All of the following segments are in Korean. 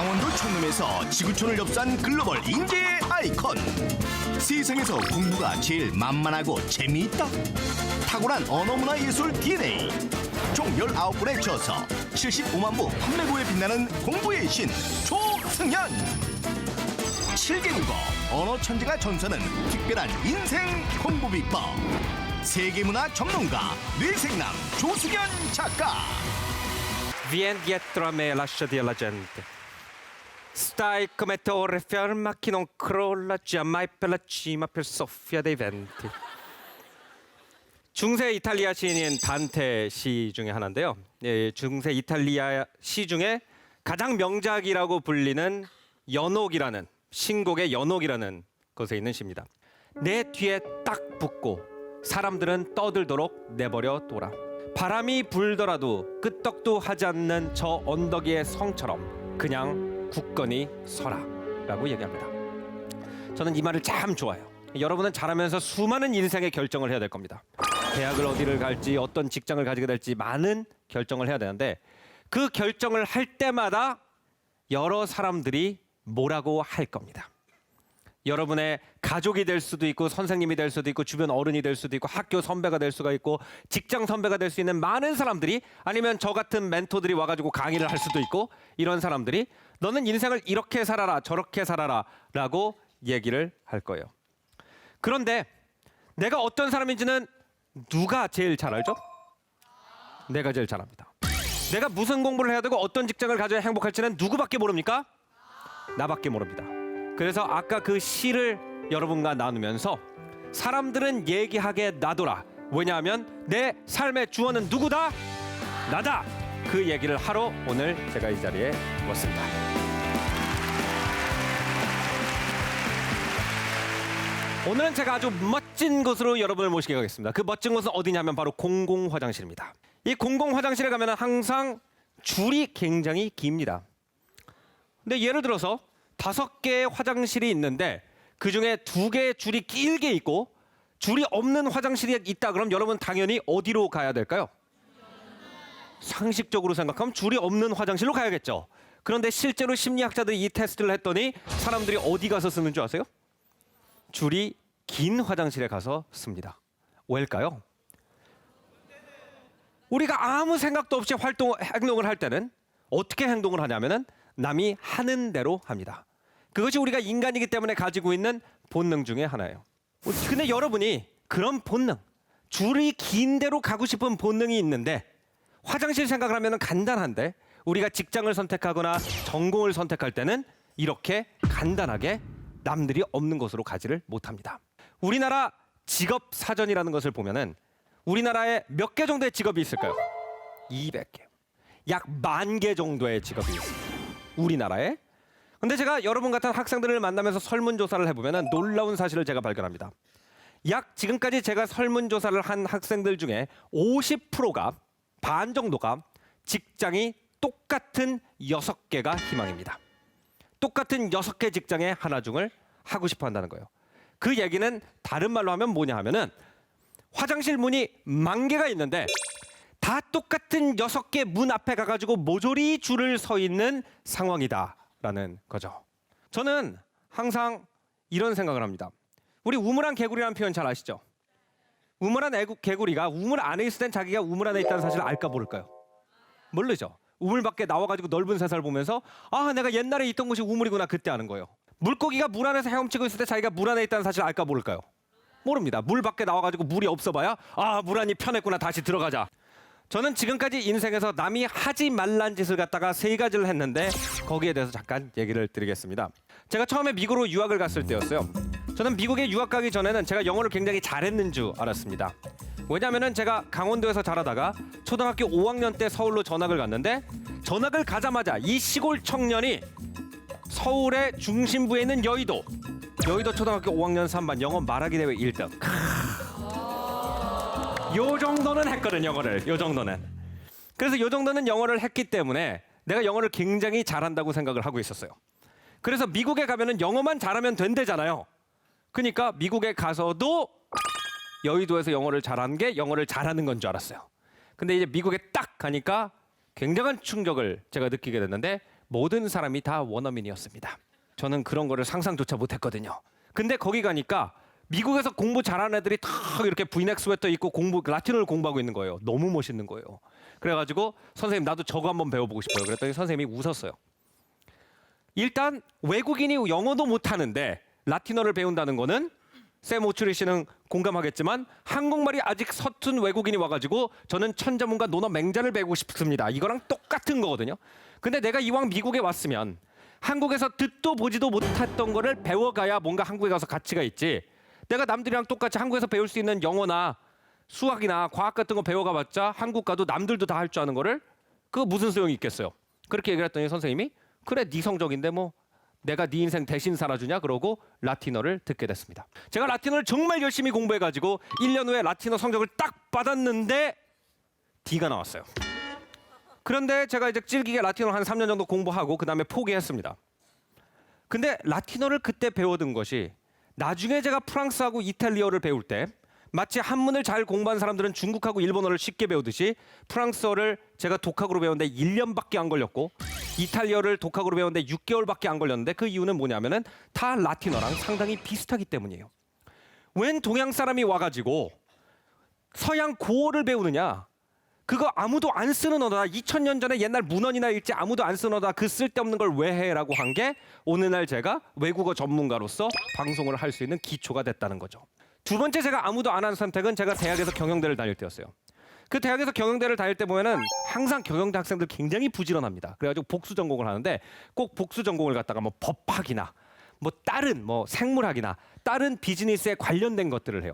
강원도 청남에서 지구촌을 엽산 글로벌 인재의 아이콘. 세상에서 공부가 제일 만만하고 재미있다. 탁월한 언어문화 예술 DNA. 총 19분의 저서 75만 부 판매고에 빛나는 공부의 신 조승현. 7개국어 언어 천재가 전수하는 특별한 인생 공부 비법. 세계문화 전문가 뇌생남 조승현 작가. Viens dietro a me, lasciati alla gente. Stai come torre ferma che non crolla giammai per la cima per soffia dei venti. 중세 이탈리아 시인인 단테 시 중에 하나인데요. 예, 중세 이탈리아 시 중에 가장 명작이라고 불리는 연옥이라는 신곡의 연옥이라는 것에 있는 시입니다. 내 뒤에 딱 붙고 사람들은 떠들도록 내버려 둬라. 바람이 불더라도 끄떡도 하지 않는 저 언덕 위의 성처럼 그냥 굳건히 서라 라고 얘기합니다. 저는 이 말을 참 좋아해요. 여러분은 자라면서 수많은 인생의 결정을 해야 될 겁니다. 대학을 어디를 갈지, 어떤 직장을 가지게 될지 많은 결정을 해야 되는데 그 결정을 할 때마다 여러 사람들이 뭐라고 할 겁니다. 여러분의 가족이 될 수도 있고 선생님이 될 수도 있고 주변 어른이 될 수도 있고 학교 선배가 될 수가 있고 직장 선배가 될 수 있는 많은 사람들이, 아니면 저 같은 멘토들이 와가지고 강의를 할 수도 있고, 이런 사람들이 너는 인생을 이렇게 살아라 저렇게 살아라 라고 얘기를 할 거예요. 그런데 내가 어떤 사람인지는 누가 제일 잘 알죠? 내가 제일 잘 압니다. 내가 무슨 공부를 해야 되고 어떤 직장을 가져야 행복할지는 누구밖에 모릅니까? 나밖에 모릅니다. 그래서 아까 그 시를 여러분과 나누면서 사람들은 얘기하게 놔둬라. 왜냐하면 내 삶의 주어는 누구다? 나다. 그 얘기를 하러 오늘 제가 이 자리에 왔습니다. 오늘은 제가 아주 멋진 곳으로 여러분을 모시게 가겠습니다. 그 멋진 곳은 어디냐면 바로 공공화장실입니다. 이 공공화장실에 가면 항상 줄이 굉장히 깁니다. 근데 예를 들어서 5개의 화장실이 있는데 그중에 2개의 줄이 길게 있고 줄이 없는 화장실이 있다. 그럼 여러분 당연히 어디로 가야 될까요? 상식적으로 생각하면 줄이 없는 화장실로 가야겠죠. 그런데 실제로 심리학자들이 이 테스트를 했더니 사람들이 어디 가서 쓰는 줄 아세요? 줄이 긴 화장실에 가서 씁니다. 왜일까요? 우리가 아무 생각도 없이 행동을 할 때는 어떻게 행동을 하냐면은 남이 하는 대로 합니다. 그것이 우리가 인간이기 때문에 가지고 있는 본능 중에 하나예요. 근데 여러분이 그런 본능, 줄이 긴 대로 가고 싶은 본능이 있는데 화장실 생각을 하면 간단한데 우리가 직장을 선택하거나 전공을 선택할 때는 이렇게 간단하게 남들이 없는 곳으로 가지를 못합니다. 우리나라 직업 사전이라는 것을 보면은 우리나라에 몇 개 정도의 직업이 있을까요? 200개. 약 10,000개 정도의 직업이 있습니다. 우리나라에. 근데 제가 여러분 같은 학생들을 만나면서 설문조사를 해보면 놀라운 사실을 제가 발견합니다. 약 지금까지 제가 설문조사를 한 학생들 중에 50%가, 반 정도가 직장이 똑같은 6개가 희망입니다. 똑같은 6개 직장의 하나 중을 하고 싶어 한다는 거예요. 그 얘기는 다른 말로 하면 뭐냐 하면은 화장실 문이 10,000개가 있는데 다 똑같은 6개 문 앞에 가가지고 모조리 줄을 서 있는 상황이다라는 거죠. 저는 항상 이런 생각을 합니다. 우리 우물안 개구리라는 표현 잘 아시죠? 우물안 개구리가 우물 안에 있을 땐 자기가 우물 안에 있다는 사실을 알까 모를까요? 모르죠. 우물 밖에 나와가지고 넓은 세상을 보면서 아, 내가 옛날에 있던 곳이 우물이구나 그때 아는 거예요. 물고기가 물 안에서 헤엄치고 있을 때 자기가 물 안에 있다는 사실을 알까 모를까요? 모릅니다. 물 밖에 나와가지고 물이 없어봐야 아, 물 안이 편했구나 다시 들어가자. 저는 지금까지 인생에서 남이 하지 말란 짓을 갖다가 3가지를 했는데 거기에 대해서 잠깐 얘기를 드리겠습니다. 제가 처음에 미국으로 유학을 갔을 때였어요. 저는 미국에 유학 가기 전에는 제가 영어를 굉장히 잘했는 줄 알았습니다. 왜냐하면 제가 강원도에서 자라다가 초등학교 5학년 때 서울로 전학을 갔는데 전학을 가자마자 이 시골 청년이 서울의 중심부에 있는 여의도 초등학교 5학년 3반 영어 말하기 대회 1등. 요 정도는 했거든, 영어를. 요 정도는. 그래서 요 정도는 영어를 했기 때문에 내가 영어를 굉장히 잘한다고 생각을 하고 있었어요. 그래서 미국에 가면은 영어만 잘하면 된대잖아요. 그러니까 미국에 가서도 여의도에서 영어를 잘한 게 영어를 잘하는 건 줄 알았어요. 근데 이제 미국에 딱 가니까 굉장한 충격을 제가 느끼게 됐는데 모든 사람이 다 원어민이었습니다. 저는 그런 거를 상상조차 못했거든요. 근데 거기 가니까 미국에서 공부 잘하는 애들이 다 이렇게 브이넥 스웨터 입고 라틴어를 공부하고 있는 거예요. 너무 멋있는 거예요. 그래가지고 선생님 나도 저거 한번 배워보고 싶어요. 그랬더니 선생님이 웃었어요. 일단 외국인이 영어도 못하는데 라틴어를 배운다는 거는 샘 오추리 씨는 공감하겠지만 한국말이 아직 서툰 외국인이 와가지고 저는 천자문과 논어 맹자를 배우고 싶습니다. 이거랑 똑같은 거거든요. 근데 내가 이왕 미국에 왔으면 한국에서 듣도 보지도 못했던 거를 배워가야 뭔가 한국에 가서 가치가 있지. 내가 남들이랑 똑같이 한국에서 배울 수 있는 영어나 수학이나 과학 같은 거 배워가봤자 한국 가도 남들도 다 할 줄 아는 거를 그거 무슨 소용이 있겠어요. 그렇게 얘기를 했더니 선생님이 그래 네 성적인데 뭐 내가 네 인생 대신 살아주냐 그러고 라틴어를 듣게 됐습니다. 제가 라틴어를 정말 열심히 공부해가지고 1년 후에 라틴어 성적을 딱 받았는데 D가 나왔어요. 그런데 제가 이제 찔기게 라틴어를 한 3년 정도 공부하고 그 다음에 포기했습니다. 근데 라틴어를 그때 배워둔 것이 나중에 제가 프랑스하고 이탈리아를 배울 때 마치 한문을 잘 공부한 사람들은 중국하고 일본어를 쉽게 배우듯이 프랑스어를 제가 독학으로 배웠는데 1년밖에 안 걸렸고 이탈리아를 독학으로 배웠는데 6개월밖에 안 걸렸는데 그 이유는 뭐냐면은 다 라틴어랑 상당히 비슷하기 때문이에요. 웬 동양 사람이 와가지고 서양 고어를 배우느냐? 그거 아무도 안 쓰는 언어다. 2000년 전에 옛날 문헌이나 읽지 아무도 안 쓰는 언어다. 그 쓸데없는 걸 왜 해라고 한 게 오늘날 제가 외국어 전문가로서 방송을 할 수 있는 기초가 됐다는 거죠. 두 번째 제가 아무도 안 한 선택은 제가 대학에서 경영대를 다닐 때였어요. 그 대학에서 경영대를 다닐 때 보면은 항상 경영대 학생들 굉장히 부지런합니다. 그래가지고 복수 전공을 하는데 꼭 복수 전공을 갖다가 뭐 법학이나 뭐 다른 뭐 생물학이나 다른 비즈니스에 관련된 것들을 해요.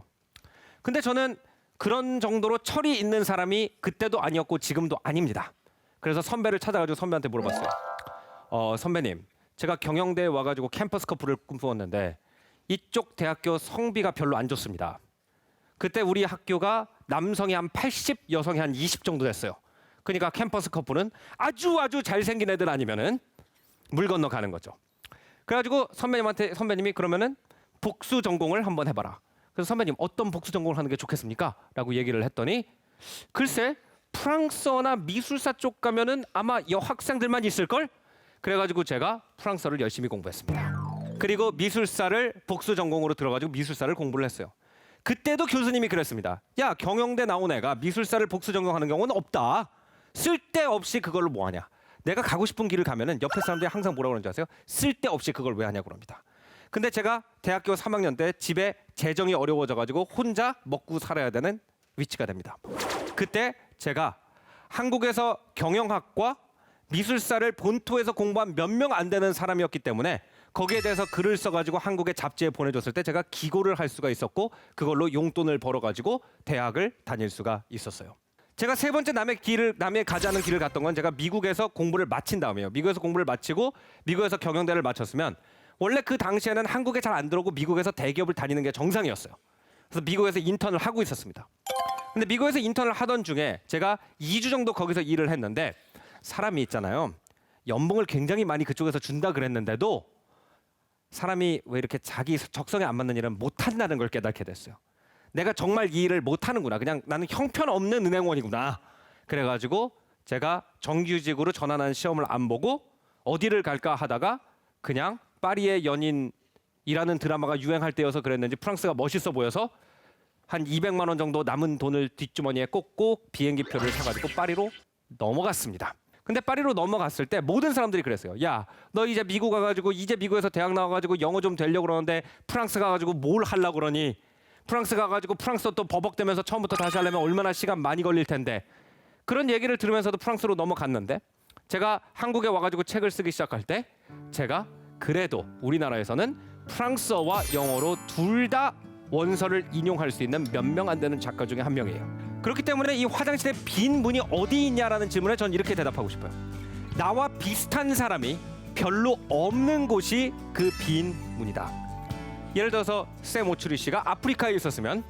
근데 저는 그런 정도로 철이 있는 사람이 그때도 아니었고 지금도 아닙니다. 그래서 선배를 찾아가지고 선배한테 물어봤어요. 선배님, 제가 경영대에 와가지고 캠퍼스 커플을 꿈꾸었는데 이쪽 대학교 성비가 별로 안 좋습니다. 그때 우리 학교가 남성이 한 80, 여성이 한 20 정도 됐어요. 그러니까 캠퍼스 커플은 아주 잘생긴 애들 아니면은 물 건너 가는 거죠. 그래가지고 선배님이 그러면은 복수 전공을 한번 해봐라. 그래서 선배님 어떤 복수 전공을 하는 게 좋겠습니까? 라고 얘기를 했더니 글쎄 프랑스어나 미술사 쪽 가면은 아마 여학생들만 있을걸? 그래가지고 제가 프랑스어를 열심히 공부했습니다. 그리고 미술사를 복수 전공으로 들어가지고 미술사를 공부를 했어요. 그때도 교수님이 그랬습니다. 야, 경영대 나온 애가 미술사를 복수 전공하는 경우는 없다. 쓸데없이 그걸로 뭐하냐. 내가 가고 싶은 길을 가면은 옆에 사람들이 항상 뭐라고 그러는지 아세요? 쓸데없이 그걸 왜 하냐고 그럽니다. 근데 제가 대학교 3학년 때 집에 재정이 어려워져가지고 혼자 먹고 살아야 되는 위치가 됩니다. 그때 제가 한국에서 경영학과 미술사를 본토에서 공부한 몇 명 안 되는 사람이었기 때문에 거기에 대해서 글을 써가지고 한국의 잡지에 보내줬을 때 제가 기고를 할 수가 있었고 그걸로 용돈을 벌어가지고 대학을 다닐 수가 있었어요. 제가 세 번째 남의 가지 않은 길을 갔던 건 제가 미국에서 공부를 마친 다음이에요. 미국에서 공부를 마치고 미국에서 경영대를 마쳤으면 원래 그 당시에는 한국에 잘 안 들어오고 미국에서 대기업을 다니는 게 정상이었어요. 그래서 미국에서 인턴을 하고 있었습니다. 근데 미국에서 인턴을 하던 중에 제가 2주 정도 거기서 일을 했는데 사람이 있잖아요. 연봉을 굉장히 많이 그쪽에서 준다 그랬는데도 사람이 왜 이렇게 자기 적성에 안 맞는 일은 못한다는 걸 깨닫게 됐어요. 내가 정말 이 일을 못하는구나. 그냥 나는 형편없는 은행원이구나. 그래가지고 제가 정규직으로 전환한 시험을 안 보고 어디를 갈까 하다가 그냥 파리의 연인이라는 드라마가 유행할 때여서 그랬는지 프랑스가 멋있어 보여서 한 200만 원 정도 남은 돈을 뒷주머니에 꽂고 비행기표를 사가지고 파리로 넘어갔습니다. 근데 파리로 넘어갔을 때 모든 사람들이 그랬어요. 야, 너 이제 미국 가가지고 이제 미국에서 대학 나와가지고 영어 좀 되려고 그러는데 프랑스 가가지고 뭘 하려고 그러니? 프랑스 가가지고 프랑스어 또 버벅대면서 처음부터 다시 하려면 얼마나 시간 많이 걸릴 텐데. 그런 얘기를 들으면서도 프랑스로 넘어갔는데 제가 한국에 와가지고 책을 쓰기 시작할 때 제가 그래도 우리나라에서는 프랑스어와 영어로 둘 다 원서를 인용할 수 있는 몇 명 안 되는 작가 중에 한 명이에요. 그렇기 때문에 이 화장실에 빈 문이 어디 있냐라는 질문에 전 이렇게 대답하고 싶어요. 나와 비슷한 사람이 별로 없는 곳이 그 빈 문이다. 예를 들어서 샘 오추리 씨가 아프리카에 있었으면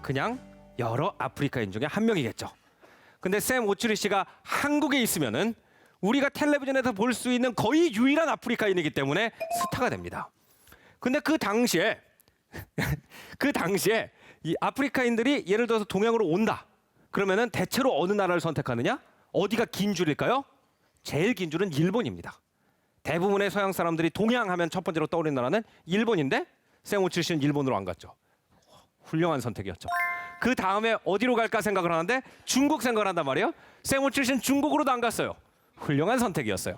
그냥 여러 아프리카인 중에 한 명이겠죠. 근데 샘 오추리 씨가 한국에 있으면은 우리가 텔레비전에서 볼 수 있는 거의 유일한 아프리카인이기 때문에 스타가 됩니다. 근데 그 당시에 이 아프리카인들이 예를 들어서 동양으로 온다. 그러면은 대체로 어느 나라를 선택하느냐? 어디가 긴 줄일까요? 제일 긴 줄은 일본입니다. 대부분의 서양 사람들이 동양하면 첫 번째로 떠오르는 나라는 일본인데 생호 출신 일본으로 안 갔죠. 훌륭한 선택이었죠. 그 다음에 어디로 갈까 생각을 하는데 중국 생각을 한단 말이에요. 생호 출신 중국으로도 안 갔어요. 훌륭한 선택이었어요.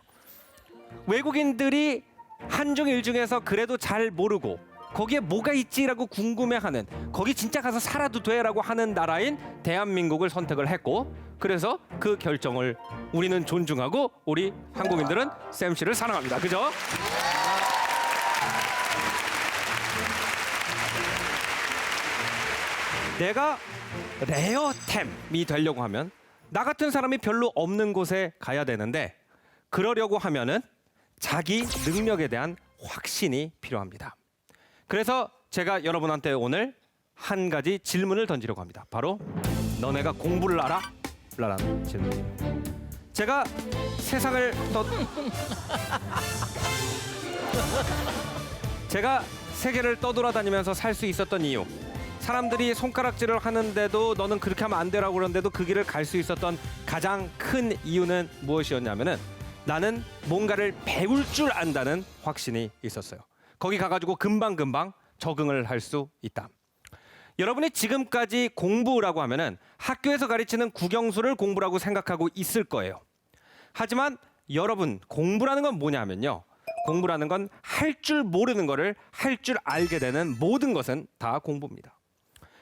외국인들이 한중 일중에서 그래도 잘 모르고 거기에 뭐가 있지라고 궁금해하는, 거기 진짜 가서 살아도 돼라고 하는 나라인 대한민국을 선택을 했고, 그래서 그 결정을 우리는 존중하고 우리 한국인들은 샘 씨를 사랑합니다. 그죠? 내가 레어템이 되려고 하면 나 같은 사람이 별로 없는 곳에 가야 되는데, 그러려고 하면은 자기 능력에 대한 확신이 필요합니다. 그래서 제가 여러분한테 오늘 한 가지 질문을 던지려고 합니다. 바로 너네가 공부를 알아? 라는 질문이에요. 제가 제가 세계를 떠돌아다니면서 살 수 있었던 이유, 사람들이 손가락질을 하는데도 너는 그렇게 하면 안 되라고 그러는데도 그 길을 갈 수 있었던 가장 큰 이유는 무엇이었냐면은 나는 뭔가를 배울 줄 안다는 확신이 있었어요. 거기 가가지고 금방금방 적응을 할 수 있다. 여러분이 지금까지 공부라고 하면은 학교에서 가르치는 국영수를 공부라고 생각하고 있을 거예요. 하지만 여러분, 공부라는 건 뭐냐 하면요, 공부라는 건 할 줄 모르는 거를 할 줄 알게 되는 모든 것은 다 공부입니다.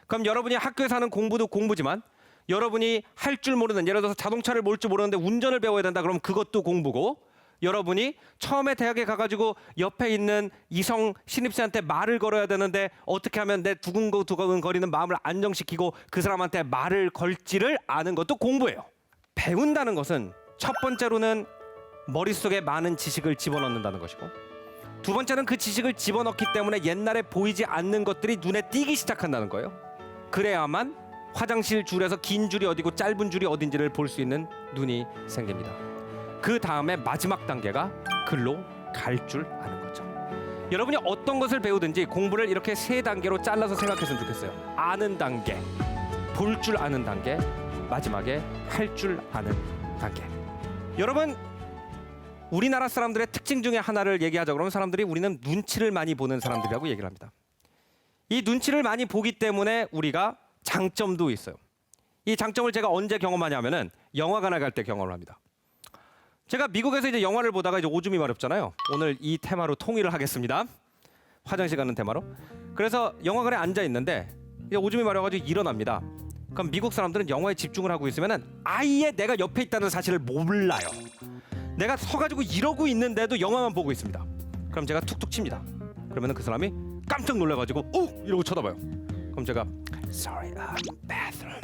그럼 여러분이 학교에서 하는 공부도 공부지만, 여러분이 할 줄 모르는, 예를 들어서 자동차를 몰 줄 모르는데 운전을 배워야 된다 그러면 그것도 공부고, 여러분이 처음에 대학에 가가지고 옆에 있는 이성 신입생한테 말을 걸어야 되는데 어떻게 하면 내 두근두근 거리는 마음을 안정시키고 그 사람한테 말을 걸지를 아는 것도 공부예요. 배운다는 것은 첫 번째로는 머릿속에 많은 지식을 집어넣는다는 것이고, 두 번째는 그 지식을 집어넣기 때문에 옛날에 보이지 않는 것들이 눈에 띄기 시작한다는 거예요. 그래야만 화장실 줄에서 긴 줄이 어디고 짧은 줄이 어딘지를 볼 수 있는 눈이 생깁니다. 그 다음에 마지막 단계가 글로 갈 줄 아는 거죠. 여러분이 어떤 것을 배우든지 공부를 이렇게 세 단계로 잘라서 생각했으면 좋겠어요. 아는 단계, 볼 줄 아는 단계, 마지막에 할 줄 아는 단계. 여러분, 우리나라 사람들의 특징 중에 하나를 얘기하자 그러면 사람들이 우리는 눈치를 많이 보는 사람들이라고 얘기를 합니다. 이 눈치를 많이 보기 때문에 우리가 장점도 있어요. 이 장점을 제가 언제 경험하냐면은 영화관에 갈 때 경험을 합니다. 제가 미국에서 이제 영화를 보다가 이제 오줌이 마렵잖아요. 오늘 이 테마로 통일을 하겠습니다. 화장실 가는 테마로. 그래서 영화관에 앉아 있는데 이제 오줌이 마려가지고 일어납니다. 그럼 미국 사람들은 영화에 집중을 하고 있으면은 아예 내가 옆에 있다는 사실을 몰라요. 내가 서가지고 이러고 있는데도 영화만 보고 있습니다. 그럼 제가 툭툭 칩니다. 그러면은 그 사람이 깜짝 놀라가지고 오! 이러고 쳐다봐요. 그럼 제가 Sorry, bathroom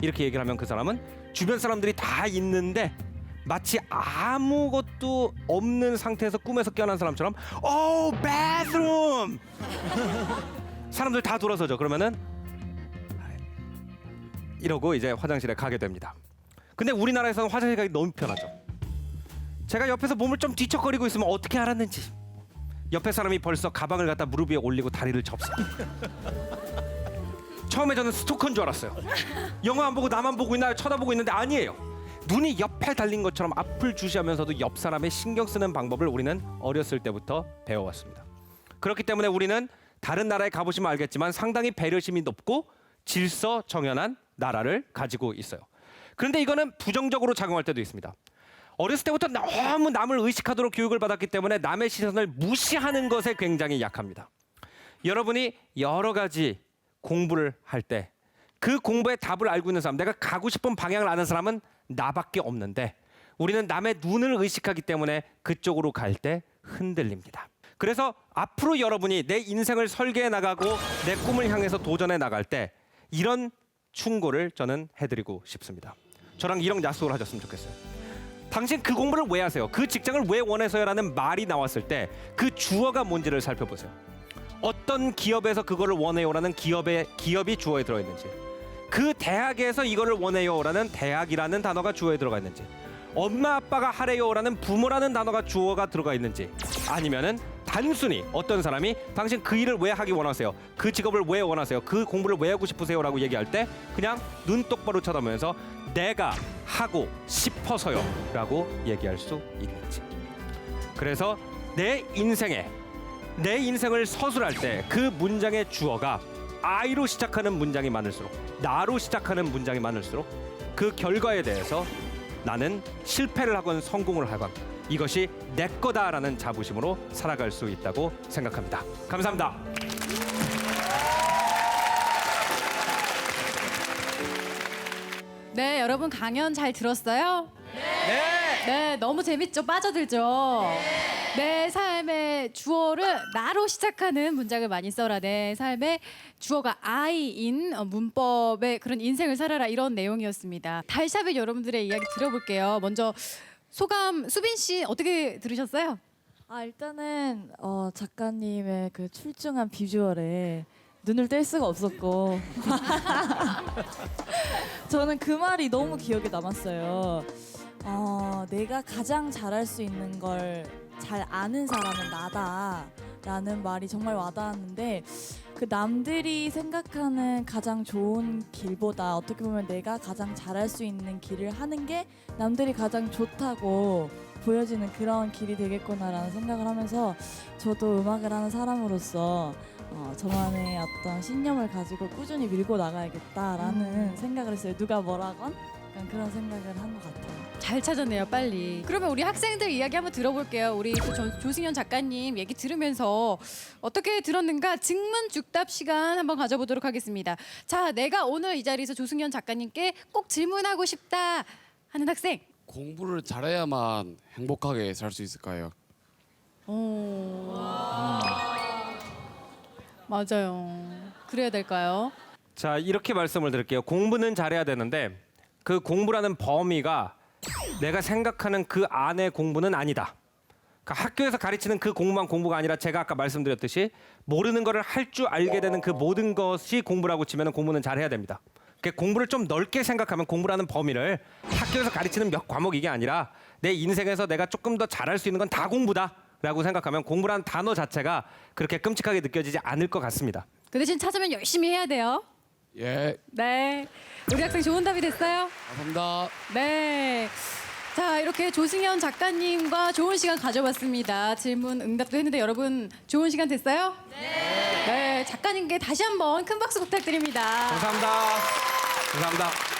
이렇게 얘기를 하면 그 사람은 주변 사람들이 다 있는데 마치 아무것도 없는 상태에서 꿈에서 깨어난 사람처럼 Oh, bathroom! 사람들 다 돌아서죠. 그러면은 이러고 이제 화장실에 가게 됩니다. 근데 우리나라에서는 화장실 가기 너무 편하죠. 제가 옆에서 몸을 좀 뒤척거리고 있으면 어떻게 알았는지 옆에 사람이 벌써 가방을 갖다 무릎 위에 올리고 다리를 접어요. 처음에 저는 스토커인 줄 알았어요. 영화 안 보고 나만 보고 있나 쳐다보고 있는데 아니에요. 눈이 옆에 달린 것처럼 앞을 주시하면서도 옆 사람의 신경 쓰는 방법을 우리는 어렸을 때부터 배워왔습니다. 그렇기 때문에 우리는 다른 나라에 가보시면 알겠지만 상당히 배려심이 높고 질서정연한 나라를 가지고 있어요. 그런데 이거는 부정적으로 작용할 때도 있습니다. 어렸을 때부터 너무 남을 의식하도록 교육을 받았기 때문에 남의 시선을 무시하는 것에 굉장히 약합니다. 여러분이 여러 가지 공부를 할 때 그 공부의 답을 알고 있는 사람, 내가 가고 싶은 방향을 아는 사람은 나밖에 없는데 우리는 남의 눈을 의식하기 때문에 그쪽으로 갈 때 흔들립니다. 그래서 앞으로 여러분이 내 인생을 설계해 나가고 내 꿈을 향해서 도전해 나갈 때 이런 충고를 저는 해드리고 싶습니다. 저랑 이런 약속을 하셨으면 좋겠어요. 당신 그 공부를 왜 하세요? 그 직장을 왜 원해서요? 라는 말이 나왔을 때 그 주어가 뭔지를 살펴보세요. 어떤 기업에서 그거를 원해요? 라는 기업이 주어에 들어있는지, 그 대학에서 이거를 원해요? 라는 대학이라는 단어가 주어에 들어가 있는지, 엄마 아빠가 하래요? 라는 부모라는 단어가 주어가 들어가 있는지, 아니면은 단순히 어떤 사람이 당신 그 일을 왜 하기 원하세요? 그 직업을 왜 원하세요? 그 공부를 왜 하고 싶으세요? 라고 얘기할 때 그냥 눈 똑바로 쳐다보면서 내가 하고 싶어서요 라고 얘기할 수 있는지. 그래서 내 인생을 서술할 때 그 문장의 주어가 I로 시작하는 문장이 많을수록, 나로 시작하는 문장이 많을수록 그 결과에 대해서 나는 실패를 하건 성공을 하건 이것이 내 거다라는 자부심으로 살아갈 수 있다고 생각합니다. 감사합니다. 네, 여러분 강연 잘 들었어요? 네, 너무 재밌죠? 빠져들죠? 내 삶의 주어를 나로 시작하는 문장을 많이 써라. 내 삶의 주어가 I인 문법의 그런 인생을 살아라, 이런 내용이었습니다. 달샤벳 여러분들의 이야기 들어볼게요. 먼저 소감, 수빈 씨 어떻게 들으셨어요? 일단은 작가님의 그 출중한 비주얼에 눈을 뗄 수가 없었고 저는 그 말이 너무 기억에 남았어요. 내가 가장 잘할 수 있는 걸 잘 아는 사람은 나다라는 말이 정말 와닿았는데, 그 남들이 생각하는 가장 좋은 길보다 어떻게 보면 내가 가장 잘할 수 있는 길을 하는 게 남들이 가장 좋다고 보여지는 그런 길이 되겠구나라는 생각을 하면서, 저도 음악을 하는 사람으로서 저만의 어떤 신념을 가지고 꾸준히 밀고 나가야겠다라는 생각을 했어요. 누가 뭐라건 약간 그런 생각을 한 것 같아요. 잘 찾았네요, 빨리. 그러면 우리 학생들 이야기 한번 들어볼게요. 우리 또 조승현 작가님 얘기 들으면서 어떻게 들었는가 증문즉답 시간 한번 가져보도록 하겠습니다. 자, 내가 오늘 이 자리에서 조승현 작가님께 꼭 질문하고 싶다 하는 학생. 공부를 잘해야만 행복하게 살 수 있을까요? 맞아요. 그래야 될까요? 자, 이렇게 말씀을 드릴게요. 공부는 잘해야 되는데 그 공부라는 범위가 내가 생각하는 그 안의 공부는 아니다. 그러니까 학교에서 가르치는 그 공부만 공부가 아니라, 제가 아까 말씀드렸듯이 모르는 거를 할 줄 알게 되는 그 모든 것이 공부라고 치면 공부는 잘해야 됩니다. 그러니까 공부를 좀 넓게 생각하면 공부라는 범위를 학교에서 가르치는 몇 과목 이게 아니라 내 인생에서 내가 조금 더 잘할 수 있는 건 다 공부다라고 생각하면 공부라는 단어 자체가 그렇게 끔찍하게 느껴지지 않을 것 같습니다. 그 대신 찾으면 열심히 해야 돼요. 예, 네. 우리 학생 좋은 답이 됐어요? 감사합니다. 네. 자, 이렇게 조승현 작가님과 좋은 시간 가져봤습니다. 질문 응답도 했는데 여러분 좋은 시간 됐어요? 네. 작가님께 다시 한번 큰 박수 부탁드립니다. 감사합니다. 감사합니다.